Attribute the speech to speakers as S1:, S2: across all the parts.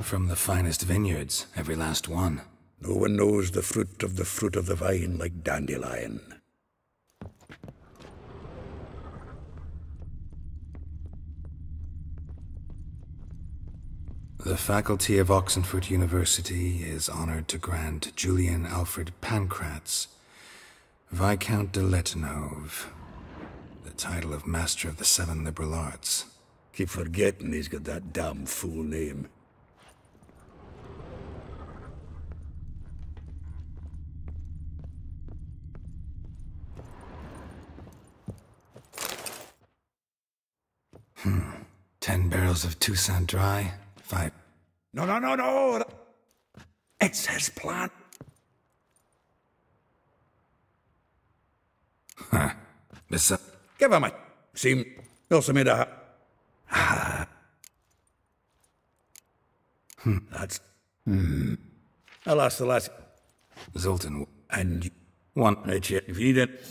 S1: from the finest vineyards, every last one.
S2: No one knows the fruit of the vine like Dandelion.
S1: The faculty of Oxenford University is honored to grant Julian Alfred Pancratz, Viscount de Letenove, the title of Master of the Seven Liberal Arts.
S2: Keep forgetting he's got that damn fool name.
S1: Hmm. 10 barrels of Toussaint Dry, 5...
S2: No! It says plant.
S1: Huh. Besides...
S2: Give him a... Seem... Also made a... That's... Alas, the last...
S1: Zoltan...
S2: And you...
S1: One...
S2: Right, yeah, if you need it...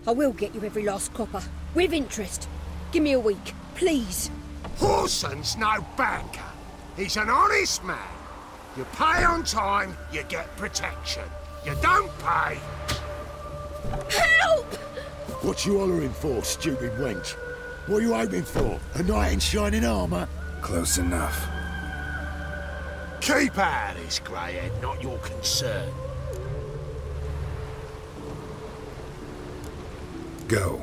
S3: I will get you every last copper, with interest. Give me a week, please.
S4: Horson's no banker. He's an honest man. You pay on time, you get protection. You don't pay...
S3: Help!
S5: What you hollering for, stupid wench? What are you hoping for? A knight in shining armour?
S1: Close enough.
S4: Keep out of this, greyhead, not your concern.
S1: Go.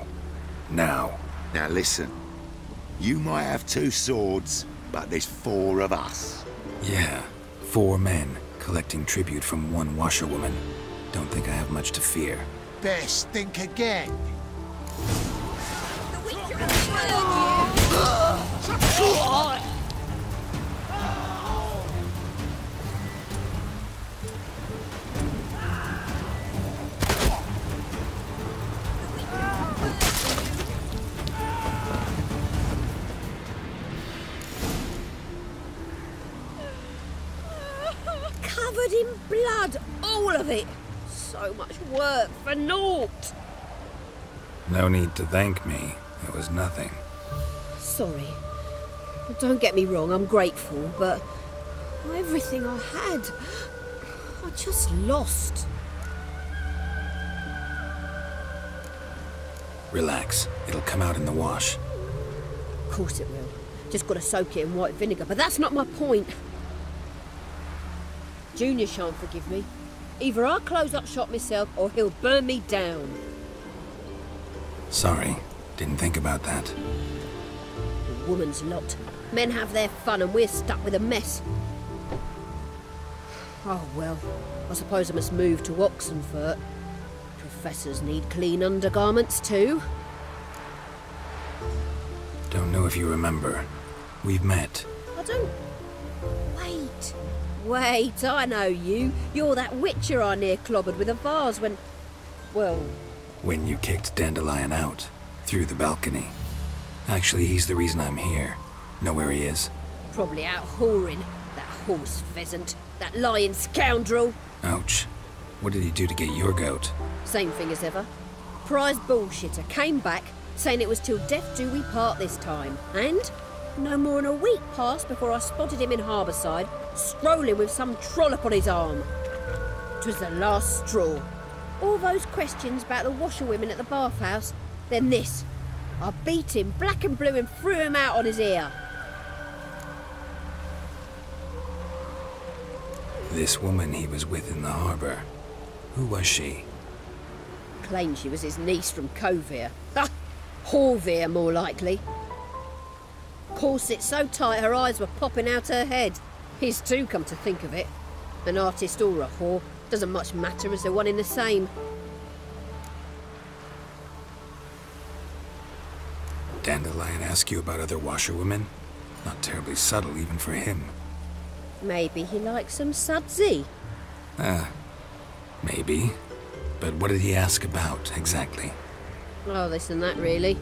S1: Now.
S5: Now listen. You might have 2 swords, but there's 4 of us.
S1: Yeah. 4 men, collecting tribute from 1 washerwoman. Don't think I have much to fear.
S4: Best think again.
S3: Covered in blood, all of it. So much work for naught.
S1: No need to thank me. It was nothing.
S3: Sorry. Don't get me wrong, I'm grateful, but everything I had, I just lost.
S1: Relax. It'll come out in the wash.
S3: Of course it will. Just gotta soak it in white vinegar, but that's not my point. Junior shan't forgive me. Either I'll close up shop myself or he'll burn me down.
S1: Sorry. Didn't think about that.
S3: The woman's lot. Men have their fun and we're stuck with a mess. Oh well, I suppose I must move to Oxenfurt. Professors need clean undergarments too.
S1: Don't know if you remember. We've met.
S3: I don't... Wait, I know you. You're that witcher I near clobbered with a vase when... Well...
S1: When you kicked Dandelion out. Through the balcony. Actually, he's the reason I'm here. Know where he is?
S3: Probably out whoring. That horse pheasant. That lying scoundrel.
S1: Ouch. What did he do to get your goat?
S3: Same thing as ever. Prize bullshitter came back, saying it was till death do we part this time. And no more than a week passed before I spotted him in Harbourside, strolling with some trollop on his arm. 'Twas the last straw. All those questions about the washerwomen at the bathhouse, then this. I beat him black and blue and threw him out on his ear.
S1: This woman he was with in the harbour. Who was she?
S3: claimed she was his niece from Kovir. Ha! Horvir, more likely. Corset so tight her eyes were popping out her head. His too, come to think of it. An artist or a whore, doesn't much matter as they're one in the same.
S1: Dandelion ask you about other washerwomen? Not terribly subtle even for him.
S3: Maybe he likes some sudsy.
S1: Maybe. But what did he ask about, exactly?
S3: Oh, this and that, really.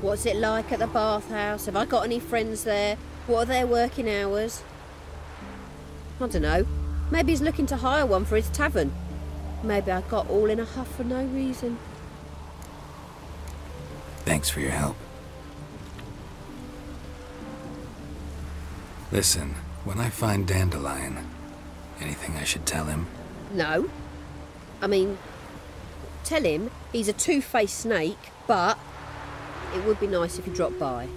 S3: What's it like at the bathhouse? Have I got any friends there? What are their working hours? I don't know. Maybe he's looking to hire one for his tavern. Maybe I got all in a huff for no reason.
S1: Thanks for your help. Listen, when I find Dandelion, anything I should tell him?
S3: No. I mean, tell him he's a two-faced snake, but it would be nice if he dropped by.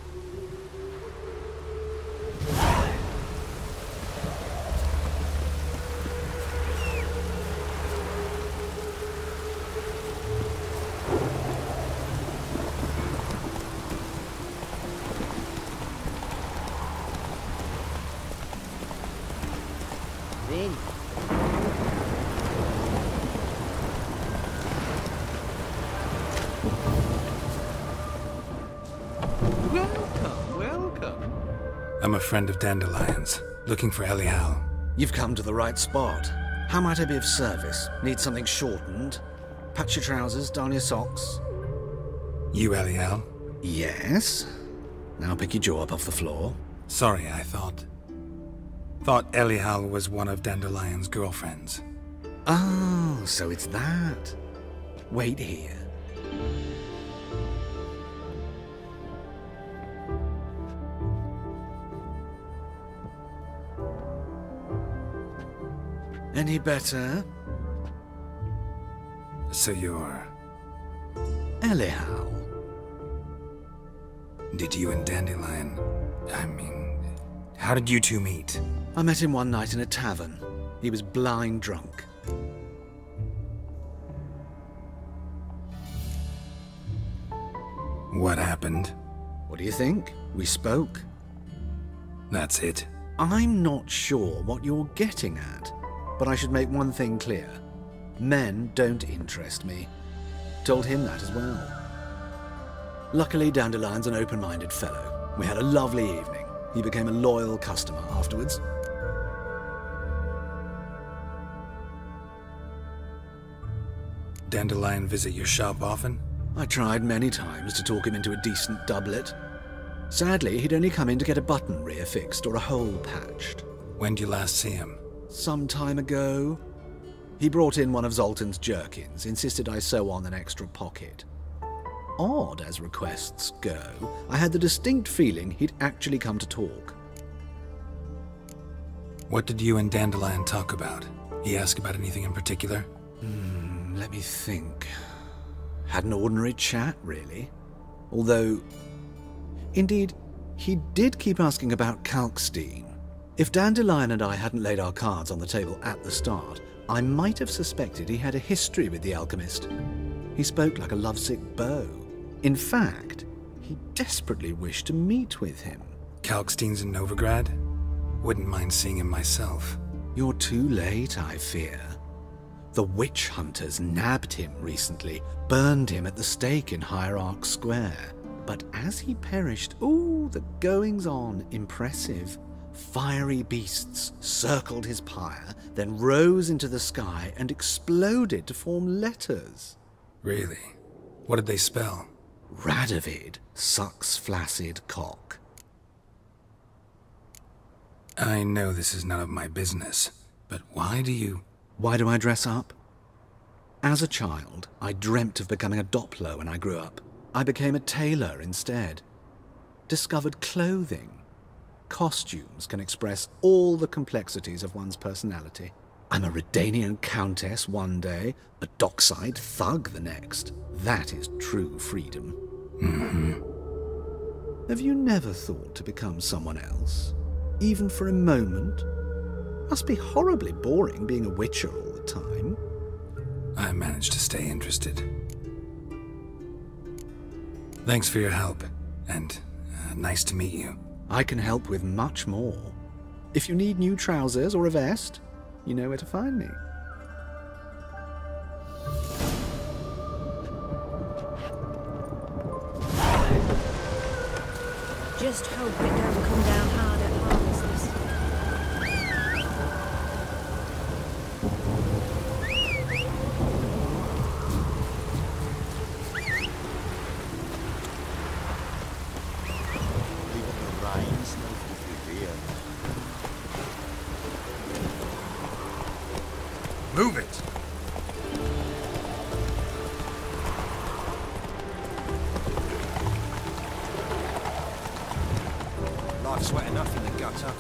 S3: In.
S6: Welcome.
S1: I'm a friend of Dandelion's, looking for Elial.
S6: You've come to the right spot. How might I be of service? Need something shortened? Patch your trousers, darn your socks.
S1: You Elial?
S6: Yes. Now pick your jaw up off the floor.
S1: Sorry, I thought Elial was one of Dandelion's girlfriends.
S6: Oh, so it's that. Wait here. Any better?
S1: So you're...
S6: Elial.
S1: Did you and Dandelion... how did you two meet?
S6: I met him one night in a tavern. He was blind drunk.
S1: What happened?
S6: What do you think? We spoke.
S1: That's it.
S6: I'm not sure what you're getting at, but I should make one thing clear. Men don't interest me. Told him that as well. Luckily, Dandelion's an open-minded fellow. We had a lovely evening. He became a loyal customer afterwards.
S1: Dandelion visit your shop often?
S6: I tried many times to talk him into a decent doublet. Sadly, he'd only come in to get a button rear fixed or a hole patched.
S1: When did you last see him?
S6: Some time ago. He brought in one of Zoltan's jerkins, insisted I sew on an extra pocket. Odd as requests go, I had the distinct feeling he'd actually come to talk.
S1: What did you and Dandelion talk about? He asked about anything in particular?
S6: Let me think. Had an ordinary chat, really. Although, indeed, he did keep asking about Kalkstein. If Dandelion and I hadn't laid our cards on the table at the start, I might have suspected he had a history with the alchemist. He spoke like a lovesick beau. In fact, he desperately wished to meet with him.
S1: Kalkstein's in Novigrad? Wouldn't mind seeing him myself.
S6: You're too late, I fear. The witch hunters nabbed him recently, burned him at the stake in Hierarch Square. But as he perished, the goings-on impressive. Fiery beasts circled his pyre, then rose into the sky and exploded to form letters.
S1: Really? What did they spell?
S6: Radovid sucks flaccid cock.
S1: I know this is none of my business, but why do you...
S6: Why do I dress up? As a child, I dreamt of becoming a Doppler when I grew up. I became a tailor instead. Discovered clothing. Costumes can express all the complexities of one's personality. I'm a Redanian countess one day, a dockside thug the next. That is true freedom. Have you never thought to become someone else? Even for a moment? Must be horribly boring being a witcher all the time.
S1: I managed to stay interested. Thanks for your help, and nice to meet you.
S6: I can help with much more. If you need new trousers or a vest, you know where to find me.
S3: Just hope it don't come down hard at harvest this.
S4: Move it!
S7: Life's wet enough in the gutter.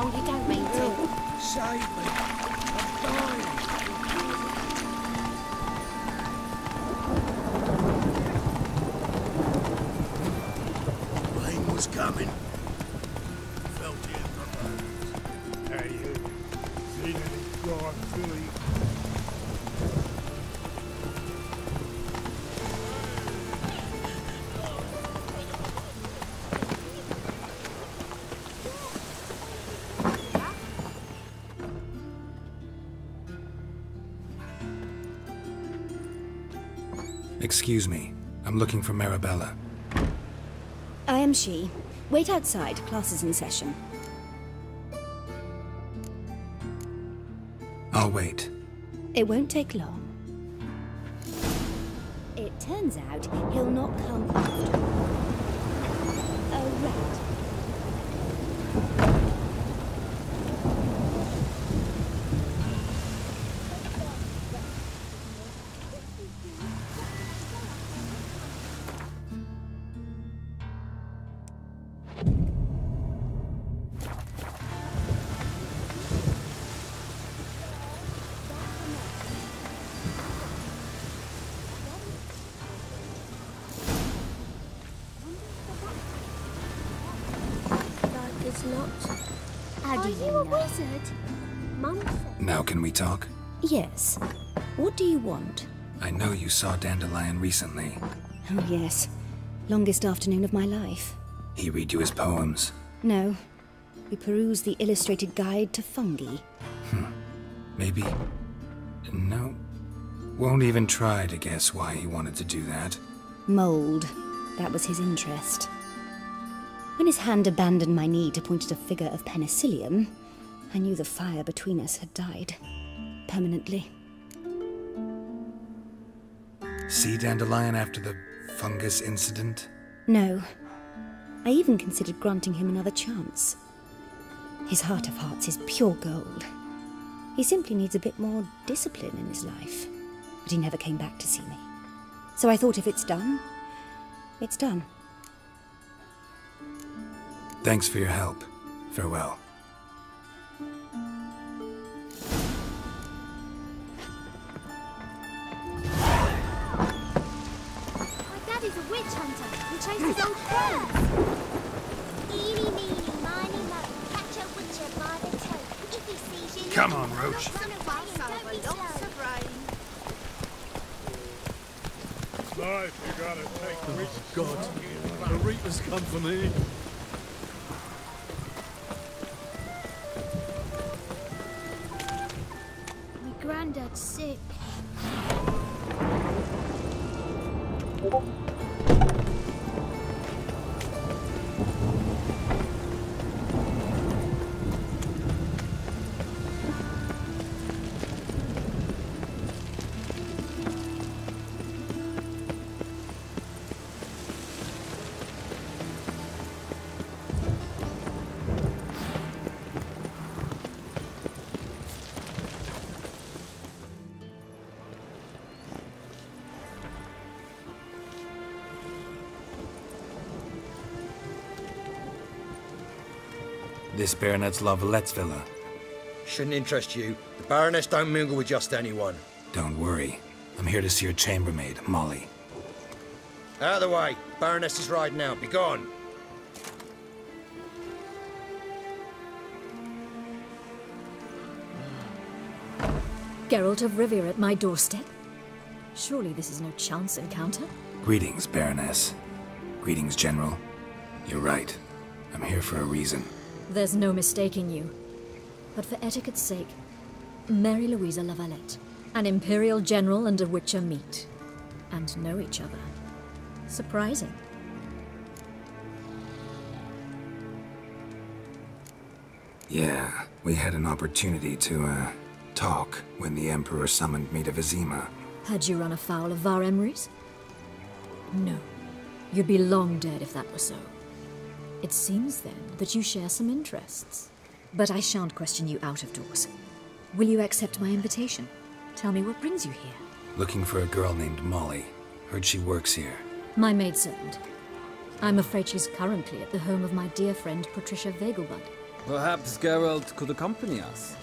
S3: Oh, you don't mean to.
S7: Save me! I'm dying!
S5: Rain was coming. Felt it in my bones.
S4: Hey, you. Seen any God Philly?
S1: Excuse me. I'm looking for Marabella.
S8: I am she. Wait outside. Class is in session.
S1: I'll wait.
S8: It won't take long. It turns out he'll not come after all. Oh, right. How do you know?
S9: Wizard? Mum said.
S1: Now can we talk?
S8: Yes. What do you want?
S1: I know you saw Dandelion recently.
S8: Oh, yes. Longest afternoon of my life.
S1: He read you his poems.
S8: No. We perused the illustrated guide to fungi.
S1: Maybe... No. Won't even try to guess why he wanted to do that.
S8: Mold. That was his interest. When his hand abandoned my knee to point at a figure of penicillium, I knew the fire between us had died. Permanently.
S1: See Dandelion after the fungus incident?
S8: No. I even considered granting him another chance. His heart of hearts is pure gold. He simply needs a bit more discipline in his life. But he never came back to see me. So I thought if it's done, it's done.
S1: Thanks for your help. Farewell.
S9: My daddy's a witch hunter and chases old crows. Eeny, meeny, miny, moe. Catch a witcher by the toe. If he sees you,
S4: Come on, Roach.
S9: run away and don't be slow.
S4: Life, you gotta take risks.
S2: God, the Reaper's come for me.
S9: My granddad's sick.
S1: This Baronet's Lavallette's villa.
S7: Shouldn't interest you. The Baroness don't mingle with just anyone.
S1: Don't worry. I'm here to see your chambermaid, Molly.
S7: Out of the way. Baroness is riding out. Be gone.
S10: Geralt of Rivia at my doorstep? Surely this is no chance encounter?
S1: Greetings, Baroness. Greetings, General. You're right. I'm here for a reason.
S10: There's no mistaking you. But for etiquette's sake, Mary Louisa Lavalette, an Imperial General and a Witcher meet, and know each other. Surprising.
S1: Yeah, we had an opportunity to, talk when the Emperor summoned me to Vizima.
S10: Had you run afoul of Var Emrys? No. You'd be long dead if that were so. It seems, then, that you share some interests. But I shan't question you out of doors. Will you accept my invitation? Tell me what brings you here.
S1: Looking for a girl named Molly. Heard she works here.
S10: My maidservant. I'm afraid she's currently at the home of my dear friend Patricia Vegelbud.
S11: Perhaps Geralt could accompany us.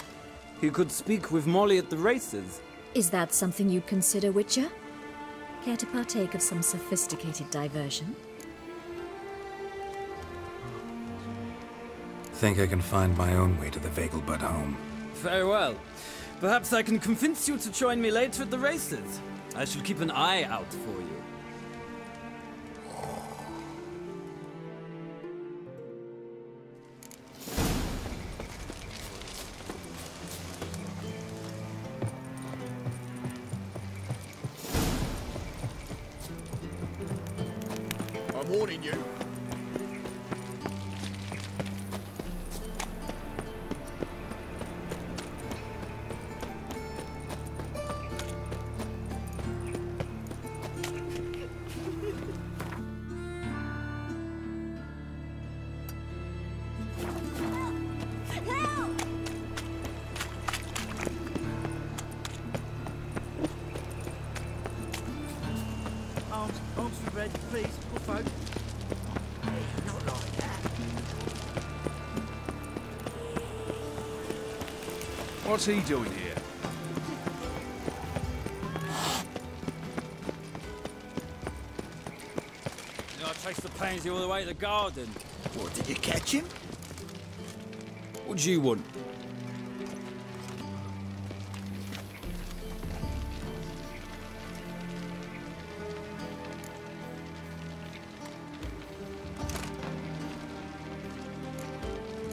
S11: He could speak with Molly at the races.
S10: Is that something you'd consider, Witcher? Care to partake of some sophisticated diversion?
S1: Think I can find my own way to the Vegelbud home.
S11: Very well. Perhaps I can convince you to join me later at the races. I shall keep an eye out for you.
S5: I'm warning you.
S7: Arms for red, please. Poor folk. Not like that.
S12: What's he doing here?
S11: I chased the pansy all the way to the garden.
S2: What, did you catch him?
S11: What do you want?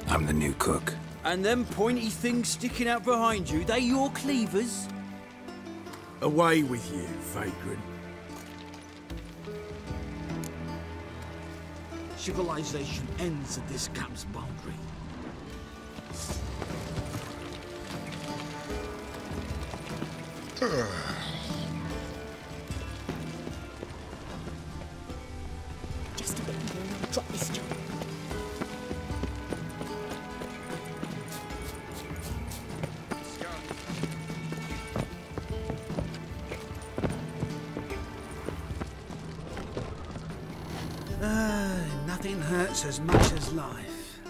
S1: I'm the new cook.
S11: And them pointy things sticking out behind you, they your cleavers?
S2: Away with you, vagrant.
S7: Civilization ends at this camp's boundary.
S9: Just a bit more and I'll drop this job.
S2: Nothing hurts as much as life.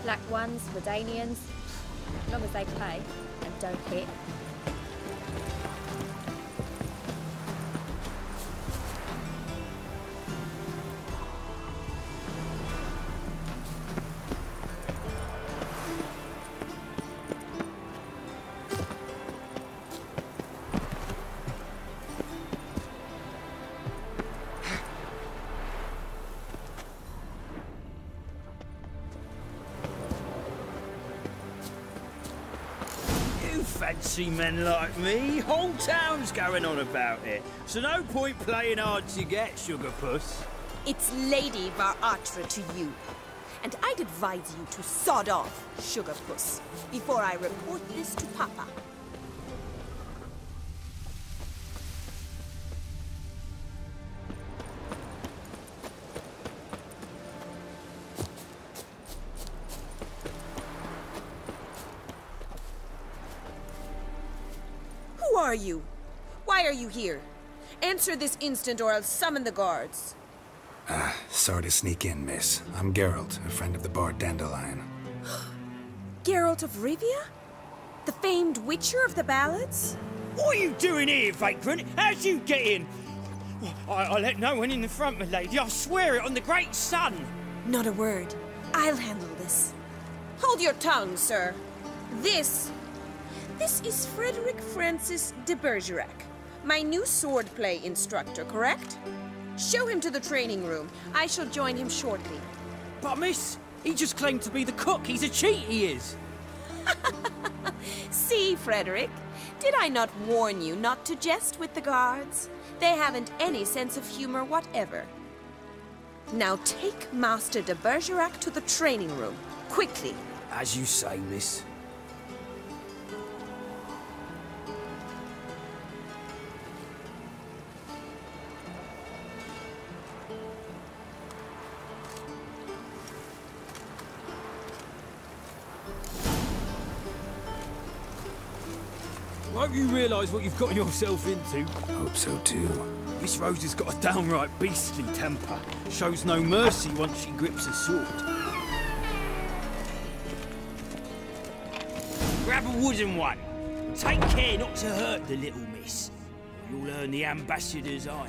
S13: Black ones, Redanians, as long as they pay and don't hit.
S11: Fancy men like me, whole town's going on about it. So no point playing hard to get, sugar puss.
S14: It's Lady Var Atra to you. And I'd advise you to sod off, sugar puss, before I report this to Papa. Who are you? Why are you here? Answer this instant or I'll summon the guards.
S1: Sorry to sneak in, miss. I'm Geralt, a friend of the bard Dandelion.
S14: Geralt of Rivia? The famed witcher of the ballads?
S11: What are you doing here, vagrant? How'd you get in? I let no one in the front, my lady. I swear it on the great sun.
S14: Not a word. I'll handle this. Hold your tongue, sir. This is Frederick Francis de Bergerac, my new swordplay instructor, correct? Show him to the training room. I shall join him shortly.
S11: But miss, he just claimed to be the cook. He's a cheat, he is.
S14: See, Frederick, did I not warn you not to jest with the guards? They haven't any sense of humor whatever. Now take Master de Bergerac to the training room, quickly.
S11: As you say, miss. Won't you realise what you've gotten yourself into?
S1: Hope so too.
S11: Miss Rose has got a downright beastly temper. Shows no mercy once she grips a sword. Grab a wooden one. Take care not to hurt the little miss, or you'll earn the ambassador's ire.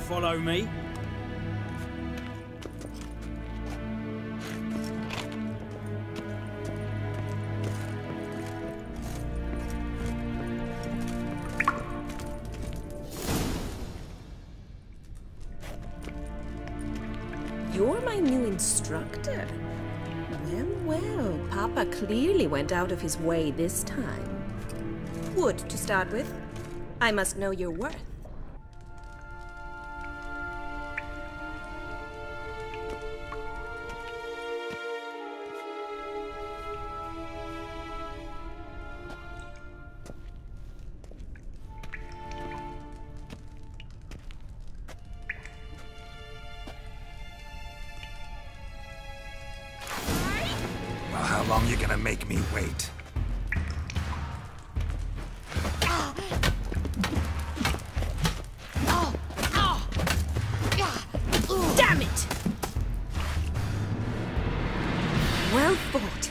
S11: Follow me.
S14: You're my new instructor? Well, Papa clearly went out of his way this time. Wood, to start with. I must know your worth.
S1: How long you gonna make me wait?
S14: Damn it! Well fought.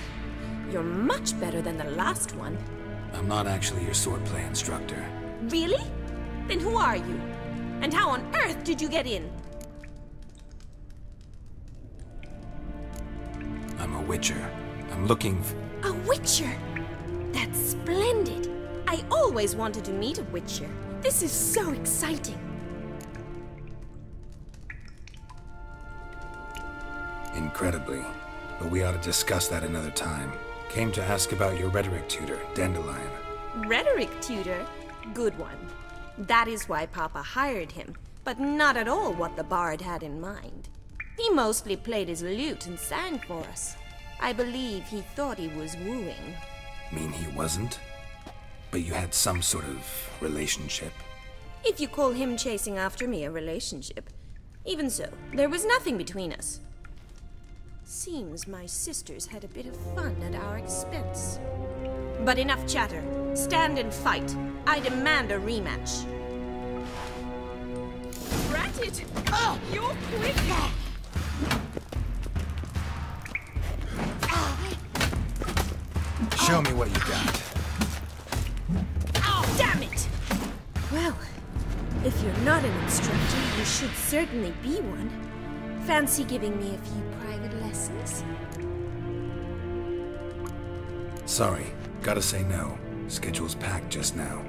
S14: You're much better than the last one.
S1: I'm not actually your swordplay instructor.
S14: Really? Then who are you? And how on earth did you get in?
S1: I'm a witcher. I'm looking
S14: A witcher? That's splendid. I always wanted to meet a witcher. This is so exciting.
S1: Incredibly. But we ought to discuss that another time. Came to ask about your rhetoric tutor, Dandelion.
S14: Rhetoric tutor? Good one. That is why Papa hired him, but not at all what the bard had in mind. He mostly played his lute and sang for us. I believe he thought he was wooing.
S1: Mean he wasn't? But you had some sort of relationship?
S14: If you call him chasing after me a relationship. Even so, there was nothing between us. Seems my sisters had a bit of fun at our expense. But enough chatter. Stand and fight. I demand a rematch. Rat it! Oh, you're quick!
S1: Show me what you got.
S14: Oh, damn it! Well, if you're not an instructor, you should certainly be one. Fancy giving me a few private lessons?
S1: Sorry, gotta say no. Schedule's packed just now.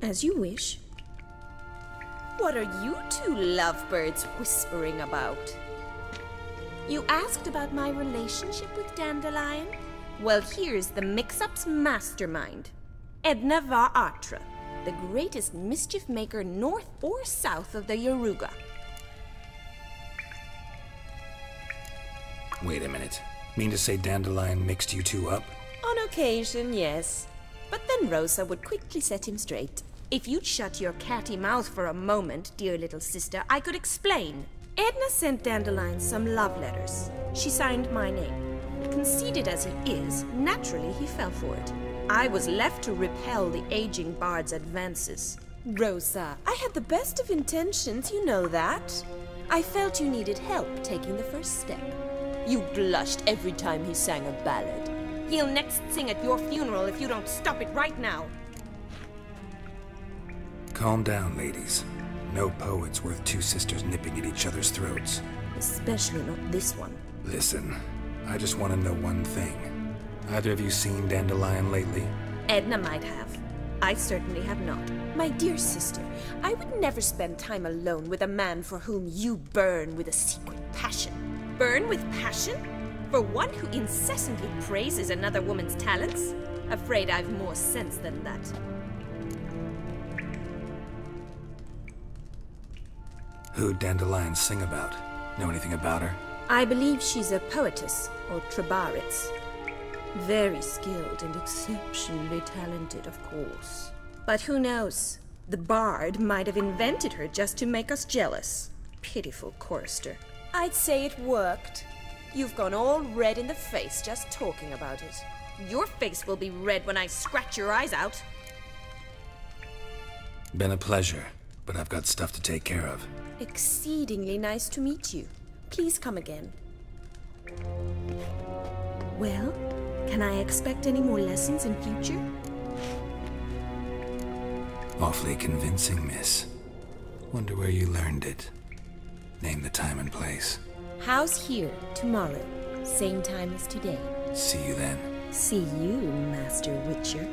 S14: As you wish. What are you two lovebirds whispering about? You asked about my relationship with Dandelion? Well, here's the mix-up's mastermind. Edna var Atra, the greatest mischief maker north or south of the Yaruga.
S1: Wait a minute. Mean to say Dandelion mixed you two up?
S14: On occasion, yes. But then Rosa would quickly set him straight. If you'd shut your catty mouth for a moment, dear little sister, I could explain. Edna sent Dandelion some love letters. She signed my name. Conceited as he is, naturally he fell for it. I was left to repel the aging bard's advances. Rosa, I had the best of intentions, you know that. I felt you needed help taking the first step. You blushed every time he sang a ballad. He'll next sing at your funeral if you don't stop it right now.
S1: Calm down, ladies. No poet's worth two sisters nipping at each other's throats.
S14: Especially not this one.
S1: Listen, I just want to know one thing. Either of you seen Dandelion lately?
S14: Edna might have. I certainly have not. My dear sister, I would never spend time alone with a man for whom you burn with a secret passion. Burn with passion? For one who incessantly praises another woman's talents? Afraid I've more sense than that.
S1: Who'd Dandelion sing about? Know anything about her?
S14: I believe she's a poetess, or trabaritz. Very skilled and exceptionally talented, of course. But who knows? The bard might have invented her just to make us jealous. Pitiful chorister. I'd say it worked. You've gone all red in the face just talking about it. Your face will be red when I scratch your eyes out.
S1: Been a pleasure, but I've got stuff to take care of.
S14: Exceedingly nice to meet you. Please come again. Well, can I expect any more lessons in future?
S1: Awfully convincing, miss. Wonder where you learned it. Name the time and place.
S14: House here, tomorrow. Same time as today.
S1: See you then.
S14: See you, Master Witcher.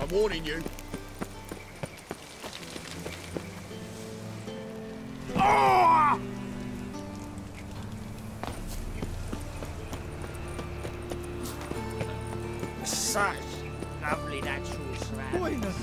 S5: I'm warning you.
S11: Oh! Such lovely natural surroundings.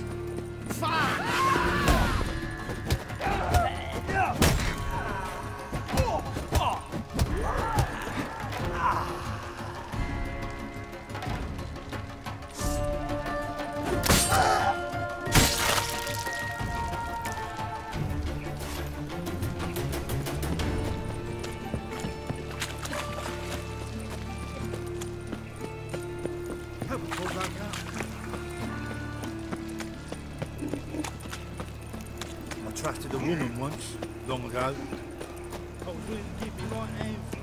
S7: I trusted a woman once, long ago. I was willing to give my right hand for her.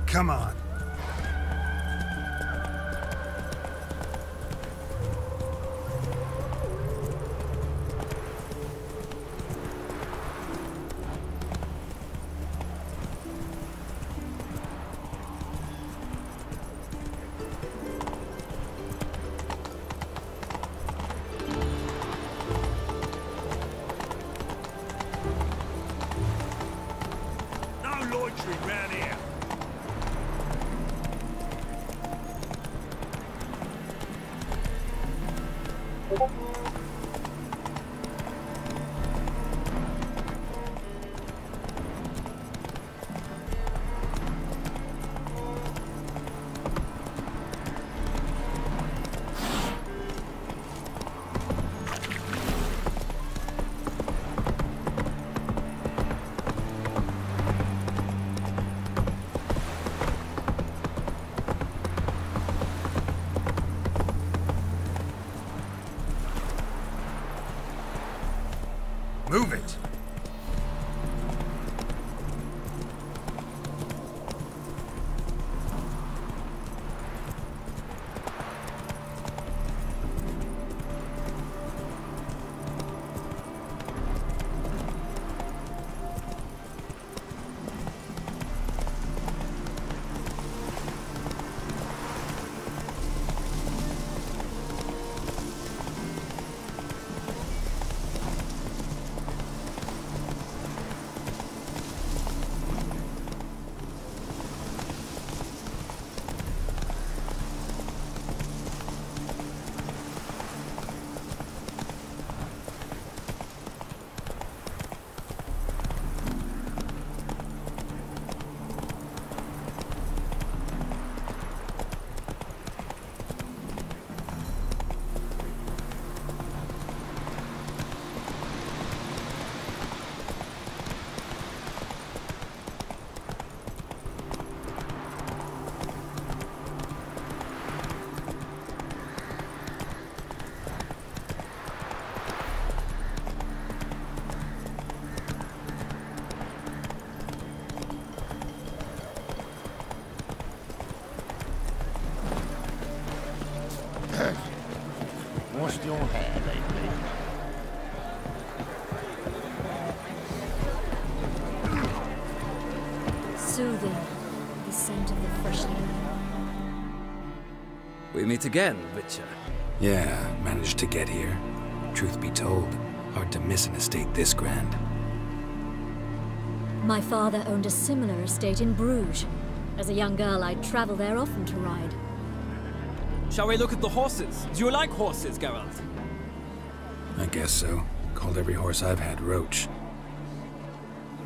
S1: Come on.
S11: No loitering round here.
S5: your hair lately?
S10: Soothing, the scent of the freshly air.
S12: We meet again, Witcher.
S1: Yeah, managed to get here. Truth be told, hard to miss an estate this grand.
S10: My father owned a similar estate in Bruges. As a young girl, I'd travel there often to ride.
S11: Shall we look at the horses? Do you like horses, Geralt?
S1: I guess so. Called every horse I've had Roach.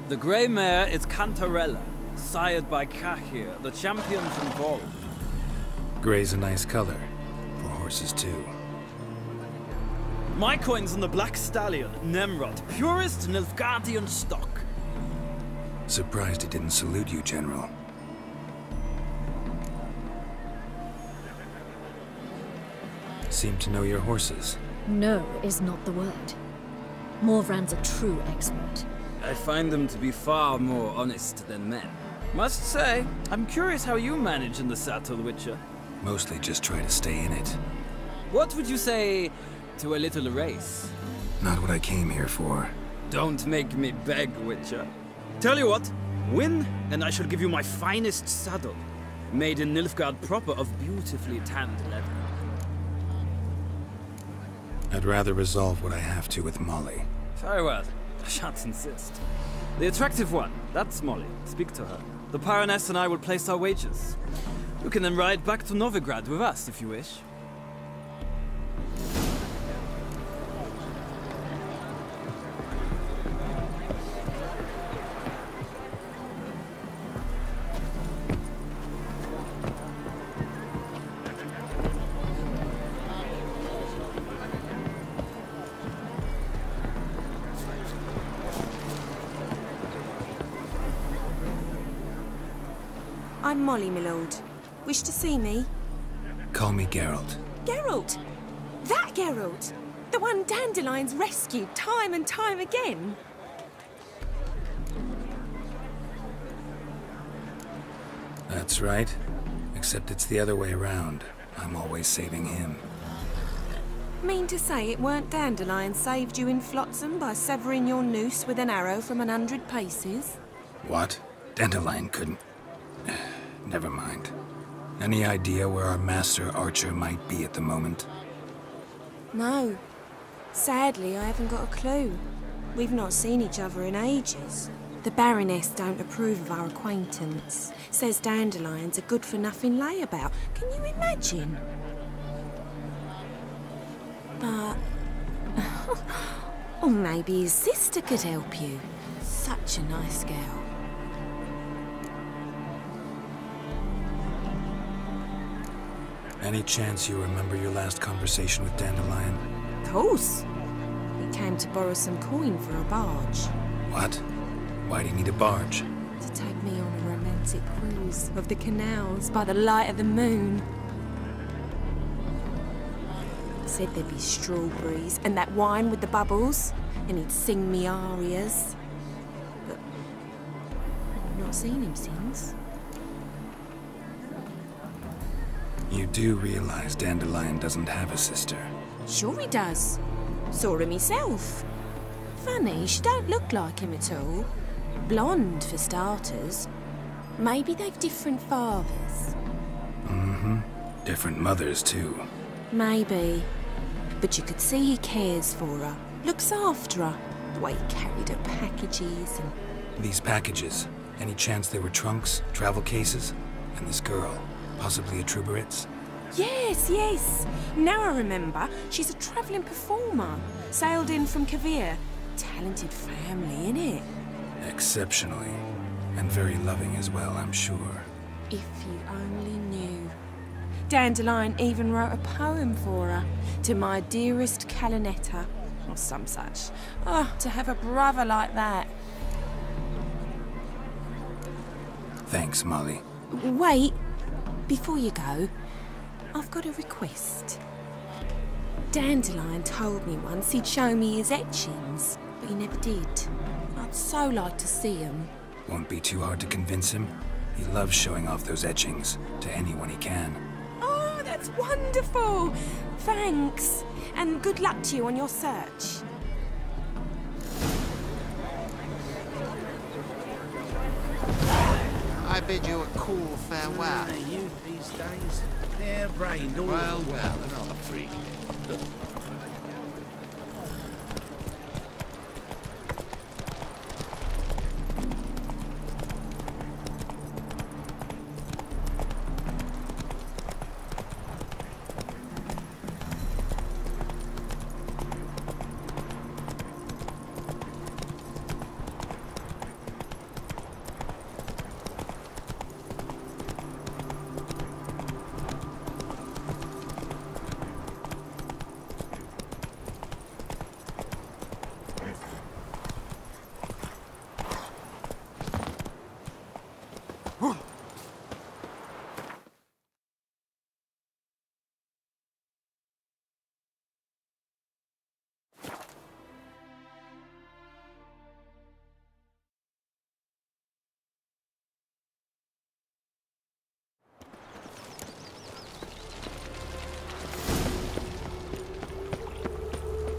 S11: The grey mare is Cantarella, sired by Cahir, the champion from Vol.
S1: Grey's a nice color. For horses, too.
S11: My coin's on the black stallion, Nemrod, purest Nilfgaardian stock.
S1: Surprised he didn't salute you, General. Seem to know your horses.
S10: No is not the word. Morvrand's a true expert.
S11: I find them to be far more honest than men. Must say, I'm curious how you manage in the saddle, Witcher.
S1: Mostly just try to stay in it.
S11: What would you say to a little race?
S1: Not what I came here for.
S11: Don't make me beg, Witcher. Tell you what, win, and I shall give you my finest saddle. Made in Nilfgaard proper of beautifully tanned leather.
S1: I'd rather resolve what I have to with Molly.
S11: Very well. I shan't insist. The attractive one, that's Molly. Speak to her. The Baroness and I will place our wages. You can then ride back to Novigrad with us, if you wish.
S14: I'm Molly, my lord. Wish to see me?
S1: Call me Geralt.
S14: Geralt? That Geralt? The one Dandelion's rescued time and time again?
S1: That's right. Except it's the other way around. I'm always saving him.
S14: Mean to say it weren't Dandelion saved you in Flotsam by severing your noose with an arrow from 100 paces?
S1: What? Dandelion couldn't... Never mind. Any idea where our master archer might be at the moment?
S14: No. Sadly, I haven't got a clue. We've not seen each other in ages. The Baroness don't approve of our acquaintance. Says Dandelion's a good-for-nothing layabout. Can you imagine? But... or maybe his sister could help you. Such a nice girl.
S1: Any chance you remember your last conversation with Dandelion?
S14: Of course. He came to borrow some coin for a barge.
S1: What? Why do you need a barge?
S14: To take me on a romantic cruise of the canals by the light of the moon. Said there'd be strawberries and that wine with the bubbles, and he'd sing me arias. But I've not seen him since.
S1: You do realize Dandelion doesn't have a sister?
S14: Sure he does. Saw him myself. Funny, she don't look like him at all. Blonde, for starters. Maybe they've different fathers.
S1: Mm-hmm. Different mothers, too.
S14: Maybe. But you could see he cares for her. Looks after her. The way he carried her packages and...
S1: These packages, any chance they were trunks, travel cases? And this girl, possibly a Troubaritz?
S14: Yes, yes. Now I remember. She's a travelling performer. Sailed in from Kavir. Talented family, innit?
S1: Exceptionally. And very loving as well, I'm sure.
S14: If you only knew. Dandelion even wrote a poem for her. To my dearest Calinetta. Or some such. Oh, to have a brother like that.
S1: Thanks, Molly.
S14: Wait. Before you go, I've got a request. Dandelion told me once he'd show me his etchings, but he never did. I'd so like to see them.
S1: Won't be too hard to convince him. He loves showing off those etchings to anyone he can.
S14: Oh, that's wonderful! Thanks, and good luck to you on your search.
S15: I bid you a cool farewell.
S2: You these days, hair-brained all
S15: Well, another freak.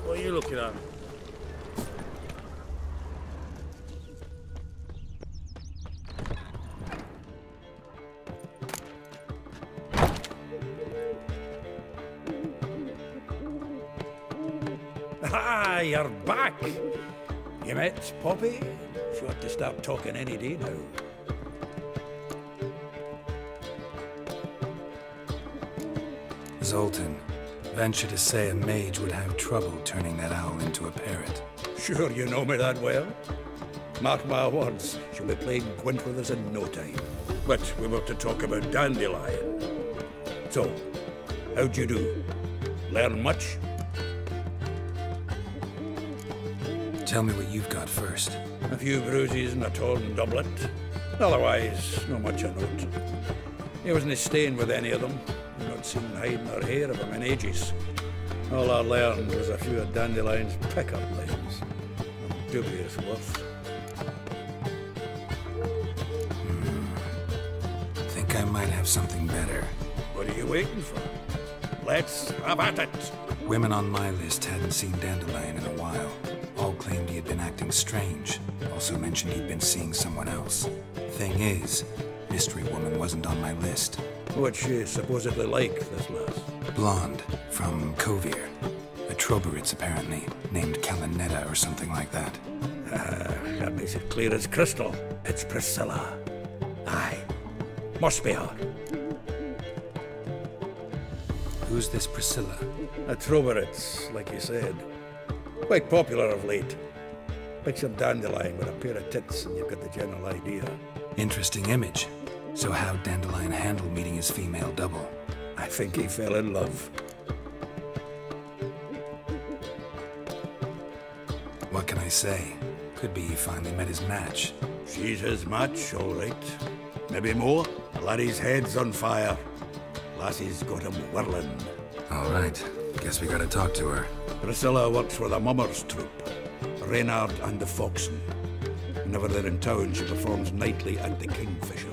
S2: What are you looking at? Ah, you're back! You met Poppy? Sure to start talking any day now.
S1: Zoltan, venture to say a mage would have trouble turning that owl into a parrot.
S2: Sure you know me that well? Mark my words, she'll be playing Gwent with us in no time. But we were to talk about Dandelion. So, how'd you do? Learn much?
S1: Tell me what you've got first.
S2: A few bruises and a torn doublet. Otherwise, not much of note. He wasn't staying with any of them. I've not seen hide nor hair of him in ages. All I learned was a few of Dandelion's pick-up lines. Of dubious worth.
S1: Think I might have something better.
S2: What are you waiting for? Let's have at it!
S1: Women on my list hadn't seen Dandelion in a while. All claimed he had been acting strange. Also mentioned he'd been seeing someone else. Thing is, Mystery Woman wasn't on my list.
S2: What's she supposedly like, this lass?
S1: Blonde, from Kovir. A Troberitz, apparently, named Kalinetta or something like that.
S2: That makes it clear as crystal. It's Priscilla. Aye. Must be her.
S1: Who's this Priscilla?
S2: A Troberitz, like you said. Quite popular of late. Picture Dandelion with a pair of tits and you've got the general idea.
S1: Interesting image. So how'd Dandelion handle meeting his female double?
S2: I think he fell in love.
S1: What can I say? Could be he finally met his match.
S2: She's his match, all right. Maybe more. Laddie's head's on fire. Lassie's got him whirling.
S1: All right. Guess we gotta talk to her.
S2: Priscilla works with a mummers troupe. Reynard and the Foxen. Whenever they're in town, she performs nightly at the Kingfisher.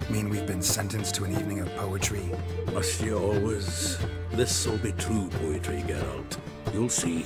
S1: Mean we've been sentenced to an evening of poetry?
S2: Must you always? This'll be true poetry, Geralt. You'll see.